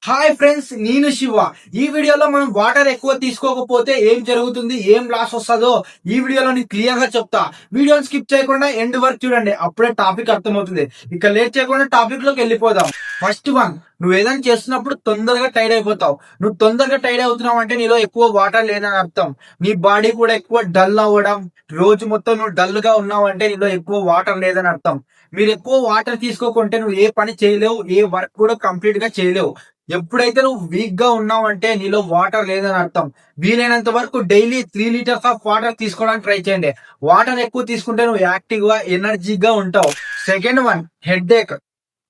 Hi friends, నేను శివ. ఈ వీడియోలో మనం వాటర్ ఎక్కువ తీసుకోకపోతే ఏం జరుగుతుంది, ఏం లాస్ వస్తుందో ఈ వీడియోలో నేను క్లియర్ గా చెప్తా. వీడియోని స్కిప్ చేయకుండా ఎండ్ వరకు చూడండి, అప్పుడే టాపిక్ అర్థమవుతుంది. ఇక లేట్ చేయకుండా టాపిక్ లోకి వెళ్ళిపోదాం. ఫస్ట్ వన్, నువ్వు ఏదైనా చేస్తున్నప్పుడు తొందరగా టైర్డ్ అయిపోతావు. నువ్వు తొందరగా టైర్డ్ అవుతున్నావు అంటే నీలో ఎక్కువ వాటర్ లేదని అర్థం. నీ బాడీ కూడా ఎక్కువ డల్ అవ్వడం, రోజు మొత్తం నువ్వు డల్ గా ఉన్నావు అంటే నీలో ఎక్కువ వాటర్ లేదని అర్థం. మీరు ఎక్కువ వాటర్ తీసుకోకుంటే నువ్వు ఏ పని చేయలేవు, ఏ వర్క్ కూడా కంప్లీట్ గా చేయలేవు. ఎప్పుడైతే నువ్వు వీక్ గా ఉన్నావు అంటే నీలో వాటర్ లేదని అర్థం. వీలైనంత వరకు డైలీ 3 లీటర్స్ ఆఫ్ వాటర్ తీసుకోవడానికి ట్రై చేయండి. వాటర్ ఎక్కువ తీసుకుంటే నువ్వు యాక్టివ్ గా ఎనర్జీగా ఉంటావు. సెకండ్ వన్, హెడ్ ఏక్,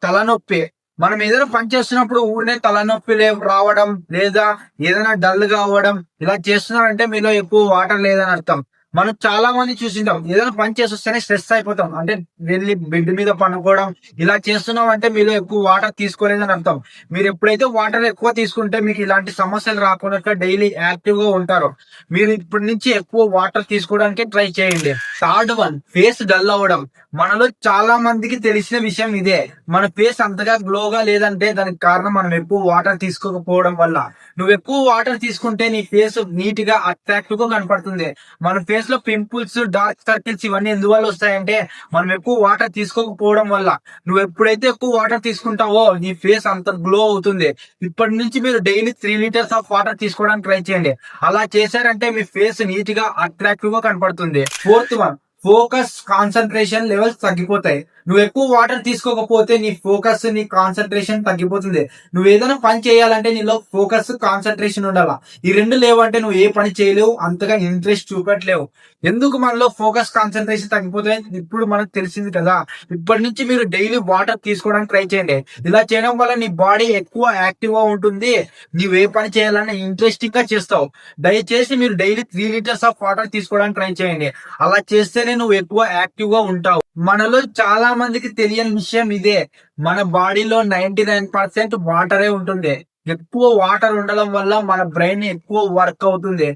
తలనొప్పి. మనం ఏదైనా పని చేస్తున్నప్పుడు ఊరినే తలనొప్పి రావడం లేదా ఏదైనా డల్ గా అవ్వడం ఇలా చేస్తున్నారంటే మీలో ఎక్కువ వాటర్ లేదని అర్థం. మనం చాలా మంది చూసింటాం, ఏదైనా పని చేసి వస్తేనే స్ట్రెస్ అయిపోతాం, అంటే వెళ్ళి బెడ్ మీద పనుకోవడం ఇలా చేస్తున్నాం అంటే మీలో ఎక్కువ వాటర్ తీసుకోలేదని అర్థం. మీరు ఎప్పుడైతే వాటర్ ఎక్కువ తీసుకుంటే మీకు ఇలాంటి సమస్యలు రాకుండా డైలీ యాక్టివ్ గా ఉంటారు. మీరు ఇప్పటి నుంచి ఎక్కువ వాటర్ తీసుకోవడానికి ట్రై చేయండి. థర్డ్ వన్, ఫేస్ డల్ అవ్వడం. మనలో చాలా మందికి తెలిసిన విషయం ఇదే. మన ఫేస్ అంతగా గ్లోగా లేదంటే దానికి కారణం మనం ఎక్కువ వాటర్ తీసుకోకపోవడం వల్ల. నువ్వు ఎక్కువ వాటర్ తీసుకుంటే నీ ఫేస్ నీట్ గా అట్రాక్టివ్ గా కనపడుతుంది. మన ఫేస్ లో పింపుల్స్, డార్క్ సర్కిల్స్ ఇవన్నీ ఎందువల్ల వస్తాయంటే మనం ఎక్కువ వాటర్ తీసుకోకపోవడం వల్ల. నువ్వు ఎప్పుడైతే ఎక్కువ వాటర్ తీసుకుంటావో నీ ఫేస్ అంత గ్లో అవుతుంది. ఇప్పటి నుంచి మీరు డైలీ 3 లీటర్స్ ఆఫ్ వాటర్ తీసుకోవడానికి ట్రై చేయండి. అలా చేశారంటే మీ ఫేస్ నీట్ గా అట్రాక్టివ్ గా కనపడుతుంది. Fourth one, focus, concentration levels తగ్గిపోతాయి. నువ్వు ఎక్కువ వాటర్ తీసుకోకపోతే నీ ఫోకస్, నీ కాన్సన్ట్రేషన్ తగ్గిపోతుంది. నువ్వు ఏదైనా పని చేయాలంటే నీలో ఫోకస్, కాన్సన్ట్రేషన్ ఉండాలా. ఈ రెండు లేవంటే నువ్వు ఏ పని చేయలేవు, అంతగా ఇంట్రెస్ట్ చూపెట్టలేవు. ఎందుకు మనలో ఫోకస్, కాన్సన్ట్రేషన్ తగ్గిపోతాయి ఇప్పుడు మనకు తెలిసింది కదా. ఇప్పటి నుంచి మీరు డైలీ వాటర్ తీసుకోవడానికి ట్రై చేయండి. ఇలా చేయడం వల్ల నీ బాడీ ఎక్కువ యాక్టివ్ గా ఉంటుంది. నువ్వు ఏ పని చేయాలన్నా ఇంట్రెస్టింగ్ గా చేస్తావు. దయచేసి మీరు డైలీ 3 లీటర్స్ ఆఫ్ వాటర్ తీసుకోవడానికి ట్రై చేయండి. అలా చేస్తేనే నువ్వు ఎక్కువ యాక్టివ్ గా ఉంటావు. మనలో చాలా మందికి తెలియని విషయం ఇదే. మన బాడీలో 99% వాటరే ఉంటుంది. ఎక్కువ వాటర్ ఉండడం వల్ల మన బ్రెయిన్ ఎక్కువ వర్క్ అవుతుంది.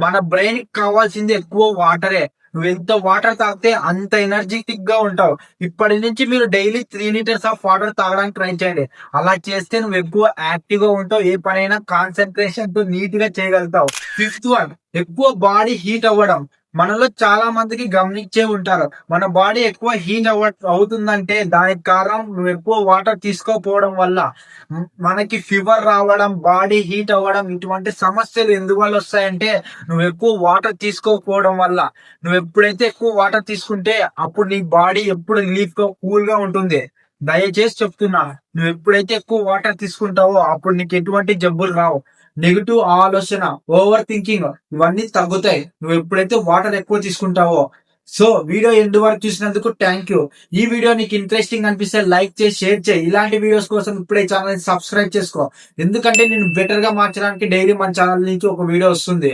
మన బ్రెయిన్ కి కావాల్సింది ఎక్కువ వాటరే. నువ్వు ఎంత వాటర్ తాగితే అంత ఎనర్జెటిక్ గా ఉంటావు. ఇప్పటి నుంచి మీరు డైలీ 3 లీటర్స్ ఆఫ్ వాటర్ తాగడానికి ట్రై చేయండి. అలా చేస్తే నువ్వు ఎక్కువ యాక్టివ్ గా ఉంటావు. ఏ పనైనా కాన్సన్ట్రేషన్ తో నీట్ గా చేయగలుగుతావు. ఫిఫ్త్ వన్, ఎక్కువ బాడీ హీట్ అవ్వడం. మనలో చాలా మందికి గమనించే ఉంటారు, మన బాడీ ఎక్కువ హీట్ అవుతుందంటే దానికి కారణం నువ్వు ఎక్కువ వాటర్ తీసుకోకపోవడం వల్ల. మనకి ఫీవర్ రావడం, బాడీ హీట్ అవ్వడం ఇటువంటి సమస్యలు ఎందువల్ల వస్తాయంటే నువ్వు ఎక్కువ వాటర్ తీసుకోకపోవడం వల్ల. నువ్వు ఎప్పుడైతే ఎక్కువ వాటర్ తీసుకుంటే అప్పుడు నీ బాడీ ఎప్పుడు రిలీఫ్ గా, కూల్ గా ఉంటుంది. దయచేసి చెప్తున్నా, నువ్వు ఎప్పుడైతే ఎక్కువ వాటర్ తీసుకుంటావో అప్పుడు నీకు ఎటువంటి జబ్బులు రావు. నెగిటివ్ ఆలోచన, ఓవర్ థింకింగ్ ఇవన్నీ తగ్గుతాయి నువ్వు ఎప్పుడైతే వాటర్ ఎక్కువ తీసుకుంటావో. సో వీడియో ఎండ్ వరకు చూసినందుకు థ్యాంక్ యూ. ఈ వీడియో నీకు ఇంట్రెస్టింగ్ అనిపిస్తే లైక్ చేసి షేర్ చేయి. ఇలాంటి వీడియోస్ కోసం ఇప్పుడే ఛానల్ సబ్స్క్రైబ్ చేసుకో. ఎందుకంటే నేను బెటర్ గా మార్చడానికి డైలీ మన ఛానల్ నుంచి ఒక వీడియో వస్తుంది.